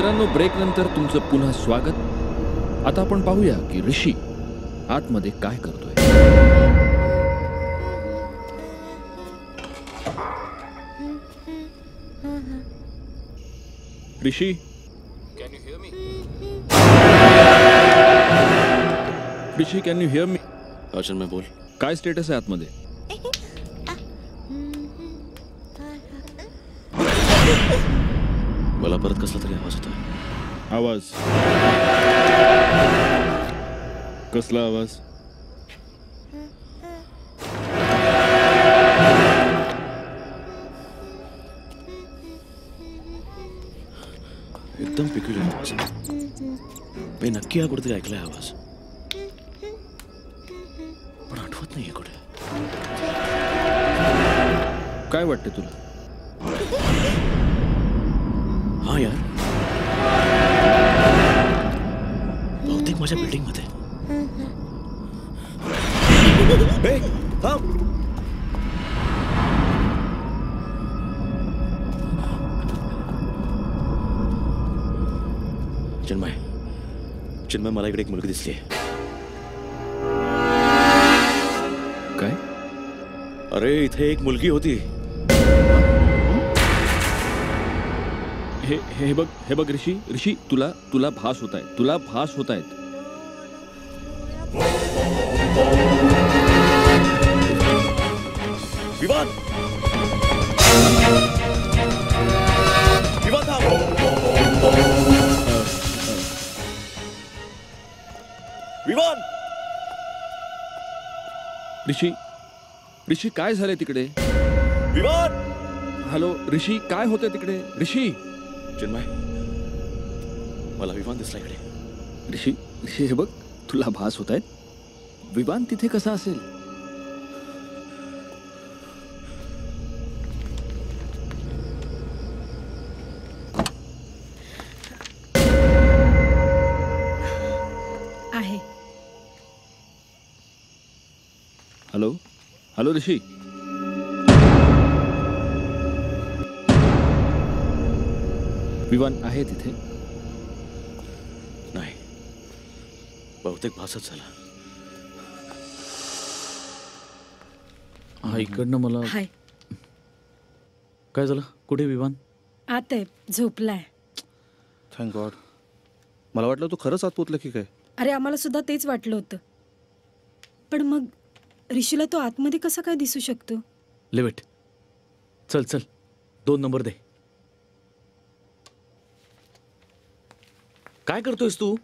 मित्रांनो, ब्रेक नंतर तुमचं पुन्हा स्वागत। आता आपण पाहूया की ऋषी आतमध्ये काय करतोय। Rishi, Can you hear me? Rishi can you hear me? अर्चन में बोल। काय स्टेटस आहे आतमध्ये? मला परत कसला तरी आवाज होता। आवाज? कसला आवाज? एकदम पिक्युलियर आवाज। मी नक्की हा कुठेतरी ऐकलाय आवाज, पण आठवत नाहीये कुठे। काय वाटते तुला? हाँ यार, बहुतेक माझ्या बिल्डिंग मध्ये। थांब। चिन्मय, चिन्मय, मला इकडे एक मुलगी दिसली। काय? अरे इथे एक मुलगी होती। हे बघ ऋषी, ऋषी तुला भास होत आहे, तुला भास होत आहेत। विवान, विवान थांब। विवान, ऋषी काय झालंय तिकडे? विवान, हॅलो ऋषी, काय होतंय तिकडे? ऋषी, चिन्मय, मला विमान दिसला इकडे। ऋषी, हे बघ, तुला भास होत आहेत। विमान तिथे कसा असेल? आहे। हॅलो हॅलो ऋषी, विमान आहे तिथे? नाही, बहुतेक भासच झाला। हा, इकडनं मला हाय, काय झालं? कुठे विमान? आत आहे, झोपलाय। Thank God. मला वाटलं तू खरंच आत पोचलं की काय। अरे आम्हाला सुद्धा तेच वाटलं होतं, पण मग ऋषीला तो आतमध्ये कसा काय दिसू शकतो? लेवेट, चल चल, 2 नंबर दे। काय करतोयस तू?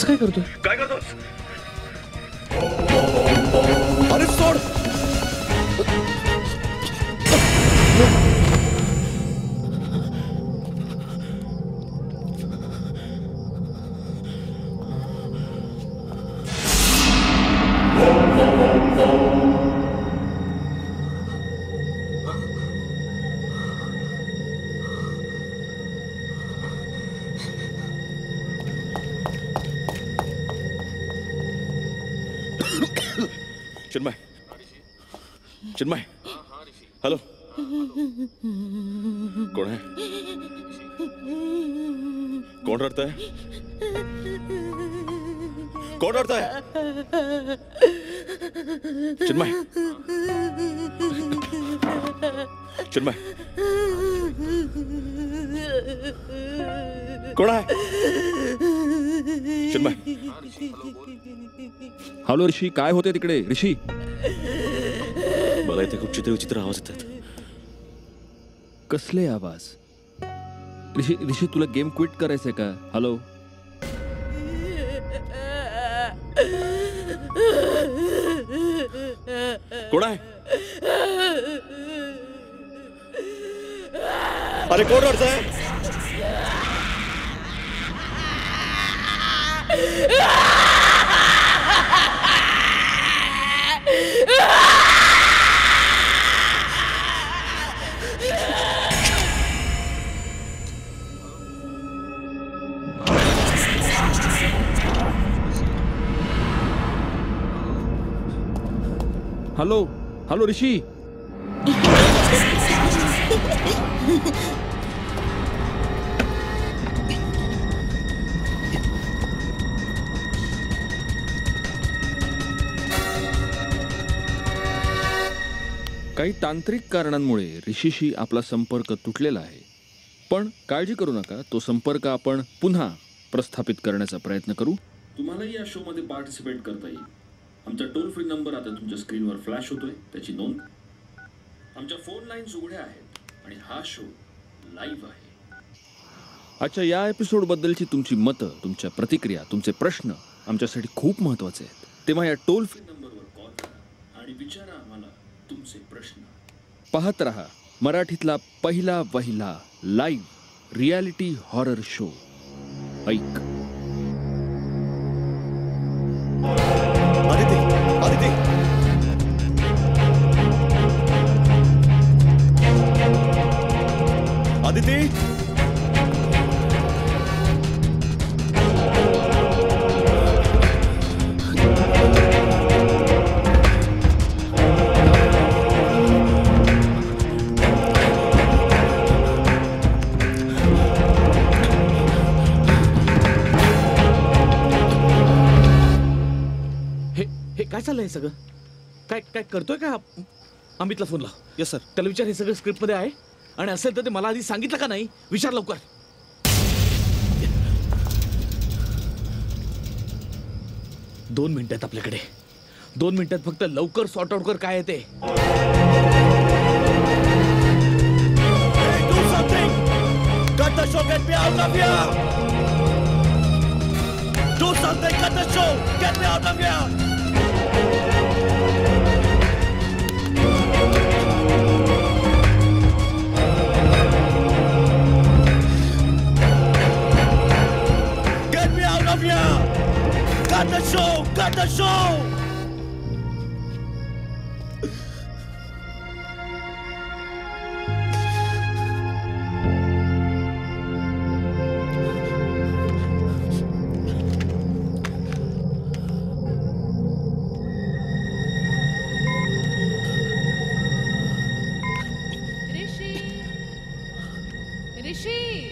असं काय करतोय? काय करतोस? अरे सोड. चिन्मय, चिन्मय, हॅलो. कोण आहे? कोण रडतंय? कोण रडतंय? चिन्मय, चिन्मय, कोण आहे? चिन्मय. हॅलो ऋषी, काय होते तिकडे? ऋषी, मला इथे खूप चित्र आवाज येत आहेत. कसले आवाज? ऋषी ऋषी, तुला गेम क्विट करायचंय का? हॅलो. कोण आहे? अरे कोण रडतंय? हॅलो, हॅलो ऋषी. काही तांत्रिक कारणांमुळे ऋषीशी आपला संपर्क तुटलेला आहे, पण काळजी करू नका, तो संपर्क आपण पुन्हा प्रस्थापित करण्याचा प्रयत्न करू. तुम्हालाही या शो मध्ये पार्टिसिपेट करता येईल. आमचा टोल फ्री नंबर आता तुमच्या स्क्रीनवर फ्लॅश होतोय, त्याची नोंद. आमच्या फोन लाईन्स उघड्या आहेत आणि हा शो लाईव्ह आहे. आजच्या या एपिसोड बद्दलची तुमची मतं, तुमच्या प्रतिक्रिया, तुमचे प्रश्न आमच्यासाठी खूप महत्त्वाचे आहेत. तेव्हा या टोल फ्री नंबरवर कॉल करा आणि विचारा आम्हाला तुमचे प्रश्न. पाहत रहा मराठीतला पहिला वहिला लाईव्ह रियालिटी हॉरर शो ऐक. आदिती, आदिती, आदिती. काय चाललंय सगळं? काय काय करतोय का? अमितला फोन लाव. Yes sir. त्याला विचार हे सगळं स्क्रिप्ट मध्ये आहे आणि असेल तर ते मला आधी सांगितलं का नाही? विचार लवकर. दोन मिनिटात आपल्याकडे 2 मिनिटात फक्त लवकर सॉर्ट आउट कर काय आहे ते. Do something. Cut the show. Get me out of here. Do something. Cut the show. Get me out of here. Get me out of here. Cut the show. Cut the show.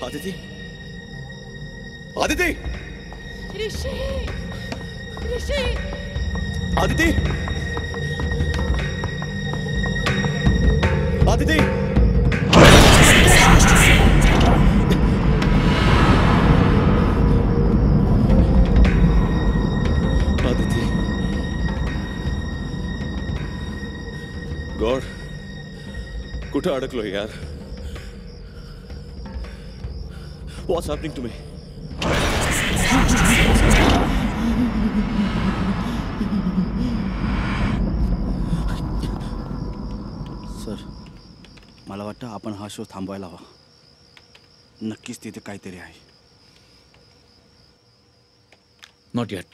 Aditi, Aditi, Rishi, Rishi, Aditi, Aditi. Aditi. God, कुठं अडकलो यार? What's happening to me? Sir मला वाटतं आपण हा show थांबवायला हवा. नक्कीच तिथे काहीतरी आहे. Not eight.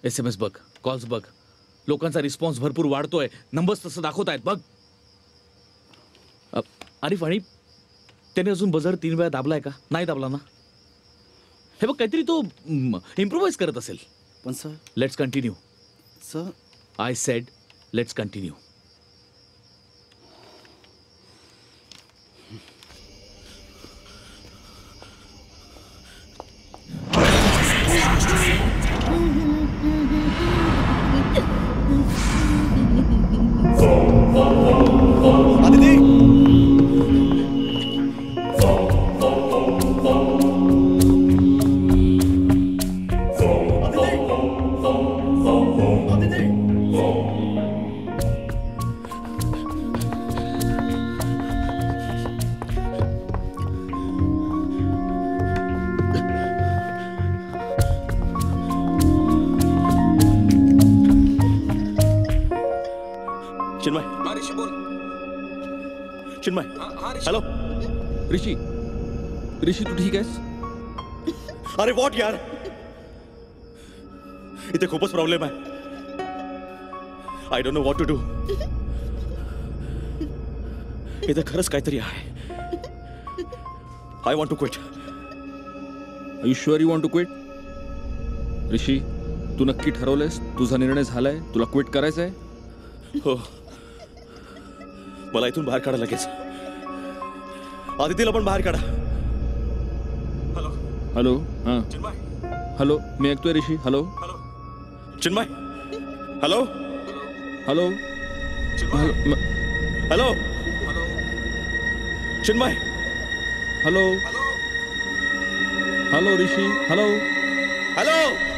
SMS बघ, कॉल्स बघ, लोकांचा रिस्पॉन्स भरपूर वाढतोय, नंबर्स तसं दाखवत आहेत बघ. आरिफ, आणि त्याने अजून बजर 3 वेळा दाबलाय का? नाही दाबला ना? हे बघ, काहीतरी तो इम्प्रोवाइज करत असेल. पण sir let's continue. Sir I said let's continue. Aditi Chinmay Chinmay hello Rishi, Rishi तू ठीक आहेस? अरे वॉट यार, इथे खूपच प्रॉब्लेम आहे. I don't know what to do. इथे खरंच काहीतरी आहे. I want to quit. Are you sure you want to quit? Rishi, तू नक्की ठरवलंयस? तुझा निर्णय झालाय? तुला क्विट करायचंय? हो, मला इथून बाहेर काढा लगेच. आदितीला पण बाहेर काढा. Hello hello. हां, चिन्मय. हॅलो, मी ऐकतोय Rishi. Hello hello Chinmay. Hello hello Chinmay. Hello hello Chinmay. Hello hello Rishi. Hello hello